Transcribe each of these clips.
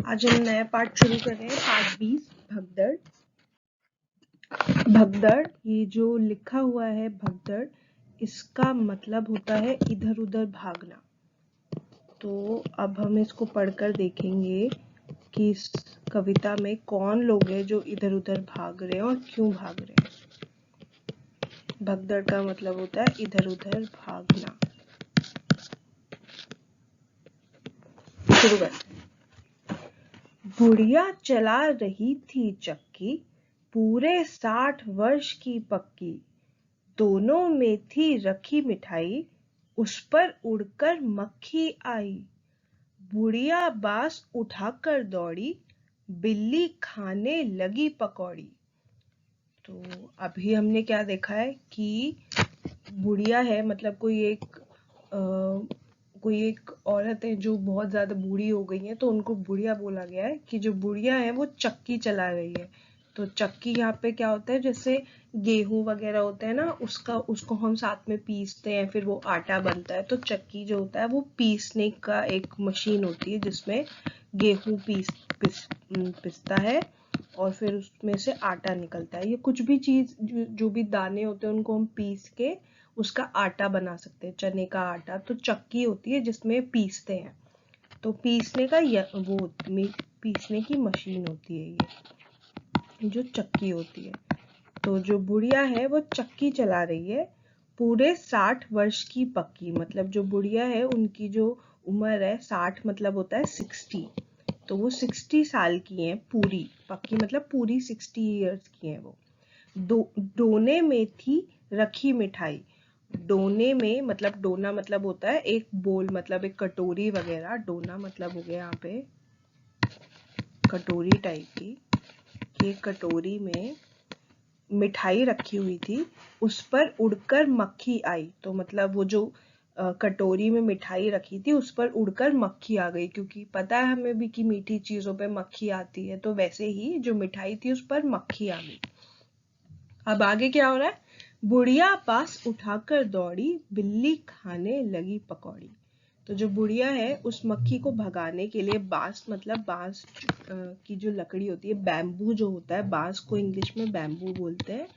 आज हम नया पार्ट शुरू कर रहे हैं, पार्ट 20 भगदड़। भगदड़, ये जो लिखा हुआ है भगदड़, इसका मतलब होता है इधर उधर भागना। तो अब हम इसको पढ़कर देखेंगे कि इस कविता में कौन लोग हैं जो इधर उधर भाग रहे हैं और क्यों भाग रहे हैं। भगदड़ का मतलब होता है इधर उधर भागना। शुरू करते हैं। बुढ़िया चला रही थी चक्की, पूरे 60 वर्ष की पक्की। दोनों में थी रखी मिठाई, उस पर उड़कर मक्खी आई। बुढ़िया बांस उठाकर दौड़ी, बिल्ली खाने लगी पकौड़ी। तो अभी हमने क्या देखा है कि बुढ़िया है, मतलब कोई एक औरत है जो बहुत ज्यादा बूढ़ी हो गई है, तो उनको बुढ़िया बोला गया है कि जो बुढ़िया है वो चक्की चला रही है। तो चक्की यहाँ पे क्या होता है, जैसे गेहूं वगैरह होता है ना, उसको हम साथ में पीसते हैं, फिर वो आटा बनता है। तो चक्की जो होता है वो पीसने का एक मशीन होती है जिसमें गेहूं पिसता है और फिर उसमें से आटा निकलता है। ये कुछ भी चीज जो भी दाने होते हैं उनको हम पीस के उसका आटा बना सकते हैं, चने का आटा। तो चक्की होती है जिसमें पीसते हैं, तो पीसने की मशीन होती है ये जो चक्की होती है। तो जो बुढ़िया है वो चक्की चला रही है, पूरे 60 वर्ष की पक्की। मतलब जो बुढ़िया है उनकी जो उम्र है 60, मतलब होता है 60। तो वो 60 साल की हैं पूरी, पक्की मतलब पूरी 60 इयर्स की हैं वो। डोने में थी रखी मिठाई। डोने में मतलब, डोना मतलब होता है एक बोल, मतलब एक कटोरी वगैरह। डोना मतलब हो गया यहाँ पे कटोरी टाइप की, कि कटोरी में मिठाई रखी हुई थी, उस पर उड़कर मक्खी आई। तो मतलब वो जो कटोरी में मिठाई रखी थी उस पर उड़कर मक्खी आ गई, क्योंकि पता है हमें भी कि मीठी चीजों पे मक्खी आती है। तो वैसे ही जो मिठाई थी उस पर मक्खी आ गई। अब आगे क्या हो रहा है, बुढ़िया पास उठाकर दौड़ी, बिल्ली खाने लगी पकौड़ी। तो जो बुढ़िया है उस मक्खी को भगाने के लिए बांस, मतलब बांस की जो लकड़ी होती है, बैम्बू जो होता है, बांस को इंग्लिश में बैम्बू बोलते हैं।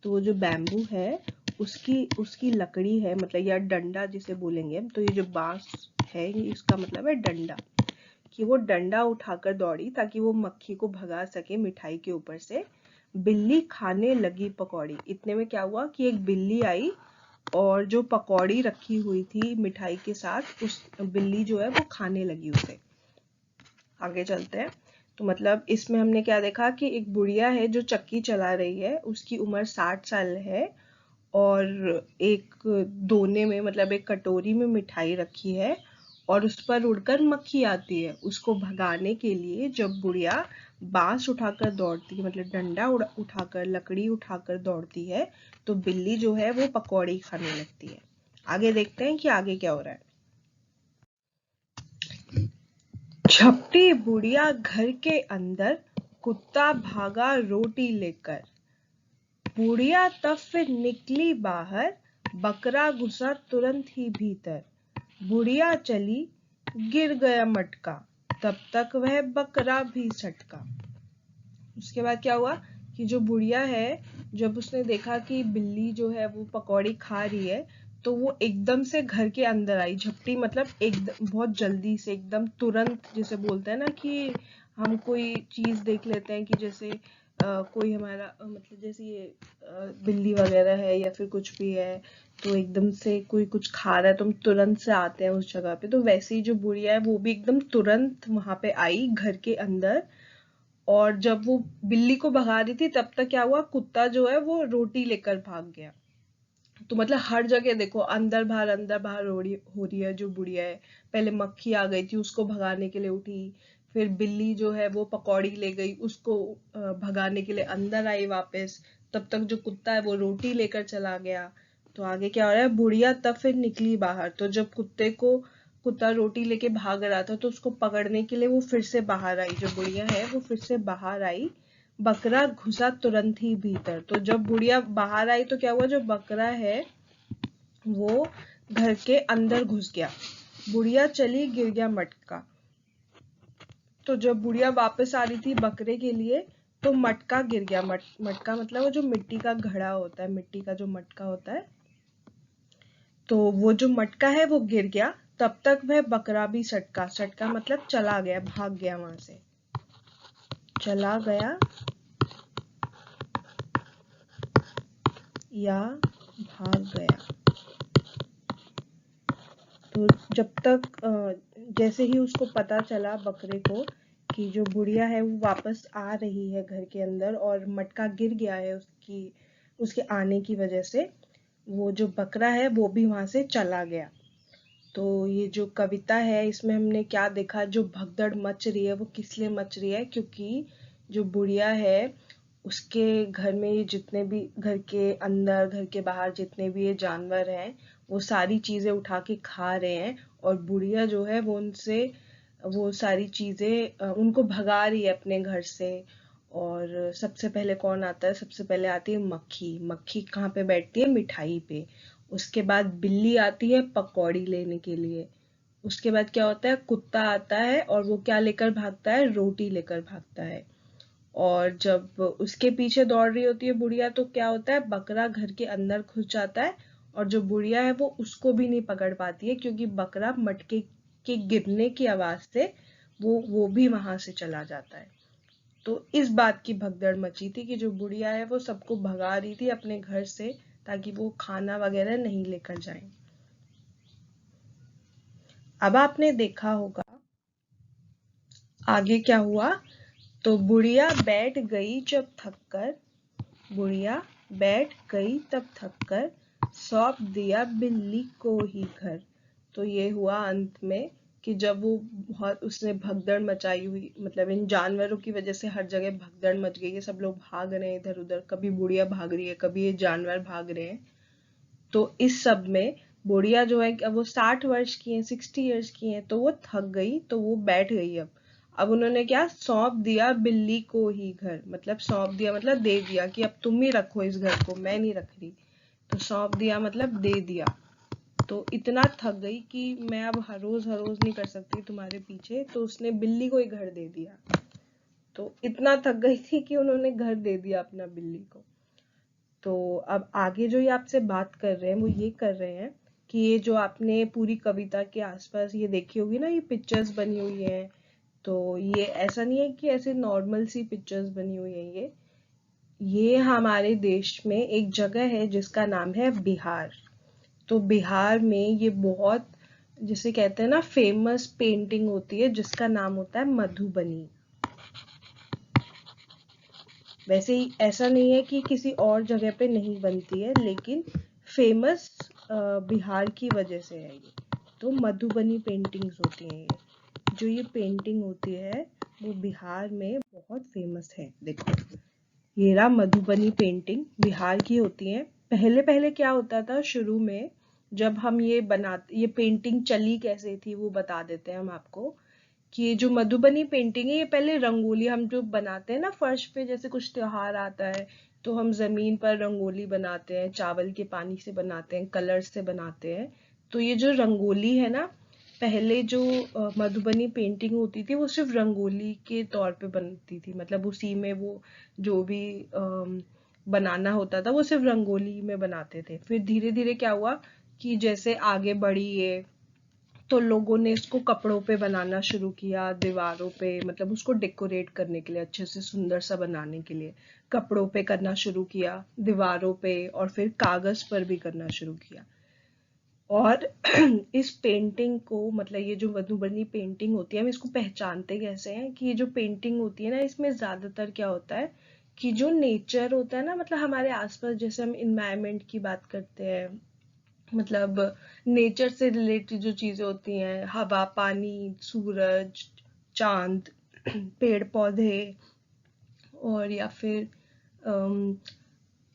तो वो जो बैम्बू है उसकी लकड़ी है, मतलब या डंडा जिसे बोलेंगे। तो ये जो बांस है इसका मतलब है डंडा, कि वो डंडा उठाकर दौड़ी ताकि वो मक्खी को भगा सके मिठाई के ऊपर से। बिल्ली खाने लगी पकौड़ी। इतने में क्या हुआ कि एक बिल्ली आई और जो पकौड़ी रखी हुई थी मिठाई के साथ, उस बिल्ली जो है वो खाने लगी उसे। आगे चलते हैं। तो मतलब इसमें हमने क्या देखा कि एक बुढ़िया है जो चक्की चला रही है, उसकी उम्र 60 साल है और एक दोने में, मतलब एक कटोरी में मिठाई रखी है और उस पर उड़कर मक्खी आती है। उसको भगाने के लिए जब बुढ़िया बांस उठाकर दौड़ती है, मतलब डंडा उठाकर, लकड़ी उठाकर दौड़ती है, तो बिल्ली जो है वो पकौड़ी खाने लगती है। आगे देखते हैं कि आगे क्या हो रहा है। झपटी बुढ़िया घर के अंदर, कुत्ता भागा रोटी लेकर। बुढ़िया तब फिर निकली बाहर, बकरा घुसा तुरंत ही भीतर। बुढ़िया चली, गिर गया मटका, तब तक वह बकरा भी सटका। उसके बाद क्या हुआ कि जो बुढ़िया है, जब उसने देखा कि बिल्ली जो है वो पकौड़ी खा रही है, तो वो एकदम से घर के अंदर आई। झपटी मतलब एकदम, बहुत जल्दी से, एकदम तुरंत, जिसे बोलते हैं ना कि हम कोई चीज देख लेते हैं कि जैसे कोई हमारा मतलब जैसे ये बिल्ली वगैरह है या फिर कुछ भी है, तो एकदम से कोई कुछ खा रहा है तो हम तुरंत से आते हैं उस जगह पे। तो वैसे ही जो बुढ़िया है वो भी एकदम तुरंत वहां पे आई घर के अंदर। और जब वो बिल्ली को भगा रही थी तब तक क्या हुआ, कुत्ता जो है वो रोटी लेकर भाग गया। तो मतलब हर जगह देखो अंदर बाहर हो रही है जो बुढ़िया है। पहले मक्खी आ गई थी, उसको भगाने के लिए उठी, फिर बिल्ली जो है वो पकौड़ी ले गई, उसको भगाने के लिए अंदर आई वापस। तब तक जो कुत्ता है वो रोटी लेकर चला गया। तो आगे क्या हो रहा है, बुढ़िया तब फिर निकली बाहर। तो जब कुत्ता रोटी लेके भाग रहा था तो उसको पकड़ने के लिए वो फिर से बाहर आई, जो बुढ़िया है वो फिर से बाहर आई। बकरा घुसा तुरंत ही भीतर। तो जब बुढ़िया बाहर आई तो क्या हुआ, जो बकरा है वो घर के अंदर घुस गया। बुढ़िया चली, गिर गया मटका। तो जब बुढ़िया वापस आ रही थी बकरे के लिए तो मटका गिर गया। मटका मतलब वो जो मिट्टी का घड़ा होता है, मिट्टी का जो मटका होता है, तो वो जो मटका है वो गिर गया। तब तक वह बकरा भी सटका, सटका मतलब चला गया, भाग गया, वहां से चला गया या भाग गया। तो जब तक जैसे ही उसको पता चला बकरे को कि जो बुढ़िया है वो वापस आ रही है घर के अंदर और मटका गिर गया है उसके आने की वजह से, वो जो बकरा है वो भी वहां से चला गया। तो ये जो कविता है इसमें हमने क्या देखा, जो भगदड़ मच रही है वो किस लिए मच रही है, क्योंकि जो बुढ़िया है उसके घर में ये जितने भी, घर के अंदर घर के बाहर जितने भी ये जानवर हैं वो सारी चीजें उठा के खा रहे हैं, और बुढ़िया जो है वो उनसे वो सारी चीजें उनको भगा रही है अपने घर से। और सबसे पहले कौन आता है, सबसे पहले आती है मक्खी। मक्खी कहाँ पे बैठती है, मिठाई पे। उसके बाद बिल्ली आती है पकौड़ी लेने के लिए। उसके बाद क्या होता है, कुत्ता आता है और वो क्या लेकर भागता है, रोटी लेकर भागता है। और जब उसके पीछे दौड़ रही होती है बुढ़िया तो क्या होता है, बकरा घर के अंदर घुस जाता है, और जो बुढ़िया है वो उसको भी नहीं पकड़ पाती है, क्योंकि बकरा मटके के गिरने की आवाज से वो भी वहां से चला जाता है। तो इस बात की भगदड़ मची थी कि जो बुढ़िया है वो सबको भगा रही थी अपने घर से, ताकि वो खाना वगैरह नहीं लेकर जाएं। अब आपने देखा होगा आगे क्या हुआ। तो बुढ़िया बैठ गई जब थककर, बुढ़िया बैठ गई तब थककर, सौंप दिया बिल्ली को ही घर। तो ये हुआ अंत में कि जब वो बहुत उसने भगदड़ मचाई हुई, मतलब इन जानवरों की वजह से हर जगह भगदड़ मच गई है, सब लोग भाग रहे हैं इधर उधर, कभी बुढ़िया भाग रही है, कभी ये जानवर भाग रहे हैं। तो इस सब में बुढ़िया जो है, अब वो 60 वर्ष की है, 60 ईयर्स की है, तो वो थक गई, तो वो बैठ गई। अब उन्होंने क्या सौंप दिया बिल्ली को ही घर, मतलब सौंप दिया मतलब दे दिया कि अब तुम ही रखो इस घर को, मैं नहीं रख रही। तो सौंप दिया मतलब दे दिया। तो इतना थक गई कि मैं अब हर रोज नहीं कर सकती तुम्हारे पीछे, तो उसने बिल्ली को ही घर दे दिया। तो इतना थक गई थी कि उन्होंने घर दे दिया अपना बिल्ली को। तो अब आगे जो ये आपसे बात कर रहे हैं वो ये कर रहे हैं कि ये जो आपने पूरी कविता के आसपास ये देखी होगी ना, ये पिक्चर्स बनी हुई हैं, तो ये ऐसा नहीं है कि ऐसे नॉर्मल सी पिक्चर्स बनी हुई हैं। ये हमारे देश में एक जगह है जिसका नाम है बिहार। तो बिहार में ये बहुत, जिसे कहते हैं ना, फेमस पेंटिंग होती है जिसका नाम होता है मधुबनी। वैसे ही ऐसा नहीं है कि किसी और जगह पे नहीं बनती है, लेकिन फेमस बिहार की वजह से है ये। तो मधुबनी पेंटिंग्स होती हैं ये, जो ये पेंटिंग होती है वो बिहार में बहुत फेमस है। देखो ये रहा मधुबनी पेंटिंग, बिहार की होती है। पहले पहले क्या होता था शुरू में, जब हम ये पेंटिंग चली कैसे थी वो बता देते हैं हम आपको। कि ये जो मधुबनी पेंटिंग है, ये पहले रंगोली हम जो बनाते हैं ना फर्श पे, जैसे कुछ त्योहार आता है तो हम जमीन पर रंगोली बनाते हैं, चावल के पानी से बनाते हैं, कलर्स से बनाते हैं। तो ये जो रंगोली है ना, पहले जो मधुबनी पेंटिंग होती थी वो सिर्फ रंगोली के तौर पे बनती थी, मतलब उसी में वो जो भी बनाना होता था वो सिर्फ रंगोली में बनाते थे। फिर धीरे धीरे क्या हुआ कि जैसे आगे बढ़ी ये, तो लोगों ने इसको कपड़ों पे बनाना शुरू किया, दीवारों पे, मतलब उसको डेकोरेट करने के लिए, अच्छे से सुंदर सा बनाने के लिए कपड़ों पे करना शुरू किया, दीवारों पे, और फिर कागज पर भी करना शुरू किया। और इस पेंटिंग को, मतलब ये जो मधुबनी पेंटिंग होती है, हम इसको पहचानते कैसे हैं कि ये जो पेंटिंग होती है ना, इसमें ज्यादातर क्या होता है कि जो नेचर होता है ना, मतलब हमारे आसपास, जैसे हम इन्वायरमेंट की बात करते हैं, मतलब नेचर से रिलेटेड जो चीजें होती हैं, हवा, पानी, सूरज, चांद, पेड़ पौधे, और या फिर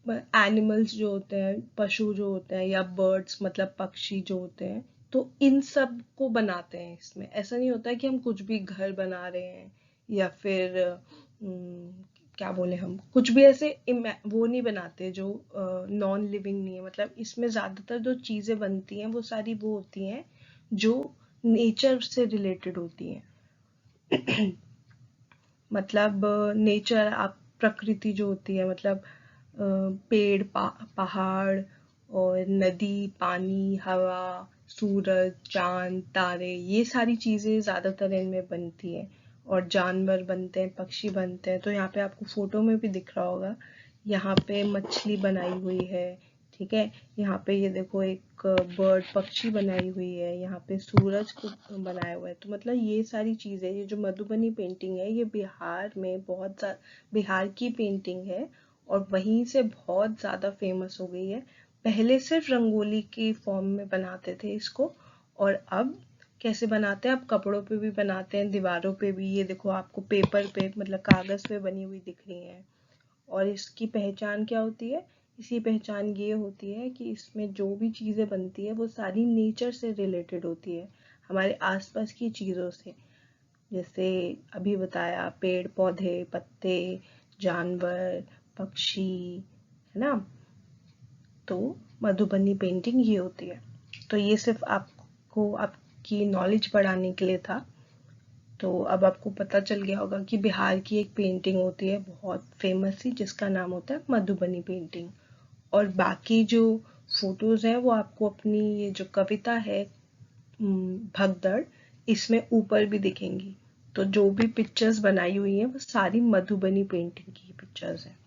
एनिमल्स जो होते हैं, पशु जो होते हैं, या बर्ड्स मतलब पक्षी जो होते हैं, तो इन सब को बनाते हैं इसमें। ऐसा नहीं होता है कि हम कुछ भी घर बना रहे हैं, या फिर क्या बोले, हम कुछ भी ऐसे वो नहीं बनाते जो नॉन लिविंग नहीं है। मतलब इसमें ज्यादातर जो चीजें बनती हैं वो सारी वो होती हैं जो नेचर से रिलेटेड होती हैं। मतलब नेचर, आप प्रकृति जो होती है, मतलब पेड़, पहाड़ और नदी, पानी, हवा, सूरज, चांद, तारे, ये सारी चीजें ज्यादातर इनमें बनती हैं। और जानवर बनते हैं, पक्षी बनते हैं। तो यहाँ पे आपको फोटो में भी दिख रहा होगा, यहाँ पे मछली बनाई हुई है, ठीक है। यहाँ पे ये देखो एक बर्ड, पक्षी बनाई हुई है, यहाँ पे सूरज को बनाया हुआ है। तो मतलब ये सारी चीजें, ये जो मधुबनी पेंटिंग है, ये बिहार में बहुत बिहार की पेंटिंग है और वहीं से बहुत ज्यादा फेमस हो गई है। पहले सिर्फ रंगोली के फॉर्म में बनाते थे इसको, और अब कैसे बनाते हैं, अब कपड़ों पे भी बनाते हैं, दीवारों पे भी। ये देखो आपको पेपर पे, मतलब कागज पे बनी हुई दिख रही है। और इसकी पहचान क्या होती है, इसकी पहचान ये होती है कि इसमें जो भी चीजें बनती है वो सारी नेचर से रिलेटेड होती है, हमारे आसपास की चीजों से। जैसे अभी बताया, पेड़ पौधे, पत्ते, जानवर, पक्षी, है ना। तो मधुबनी पेंटिंग ये होती है। तो ये सिर्फ आपको आपकी नॉलेज बढ़ाने के लिए था। तो अब आपको पता चल गया होगा कि बिहार की एक पेंटिंग होती है बहुत फेमस सी, जिसका नाम होता है मधुबनी पेंटिंग। और बाकी जो फोटोज हैं वो आपको अपनी ये जो कविता है भगदड़, इसमें ऊपर भी दिखेंगी। तो जो भी पिक्चर्स बनाई हुई हैं वो सारी मधुबनी पेंटिंग की पिक्चर्स हैं।